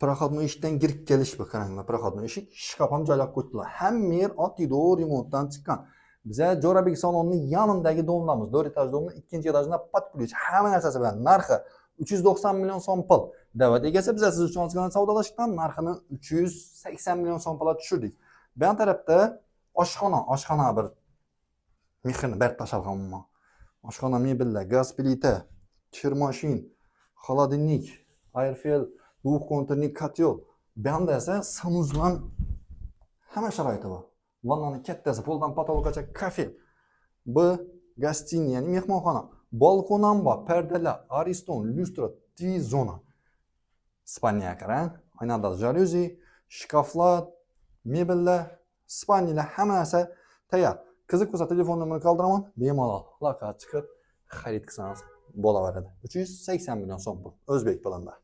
Proxodnoy eshikdan girib kelish bu qaranglar. Proxodnoy eshik, shkaf ham joylab qo'ydilar. Hamma yer oddiy remontdan chiqqan. Biza Jo'rabek salonining yonidagi domlamiz, 4 etaj domla, 2-etajda pat pulch, hamma narsasi bilan. Narxi 390 million so'm pul. Da'vat egasi biza siz uchun ozgina savdolashgan narxini 380 million so'm pulga tushirdik. Bu tarafda oshxona bir mexini bir tashalgan umuman. Oshxona mebellar, gaz plita, kir mashin, холодильник, airfil, двухконтурный котел. Bu yerda esa sanuzlan hamma sharoiti bor. Vannani kattasi poldan patolgacha kafe. Bu gostin, ya'ni mehmonxona. Balkon ham bor, perdalar, ariston, lustra, TV zona. Spaniya qarang, oynada jaluzi, shkaflar, mebellar, spaniyalar hamma narsa tayyor. Qiziq bo'lsa telefon nomerini qoldiraman, bemalol loqqa chiqib xarid qilsangiz bo'laveradi. 380 million so'm bu o'zbek pulida.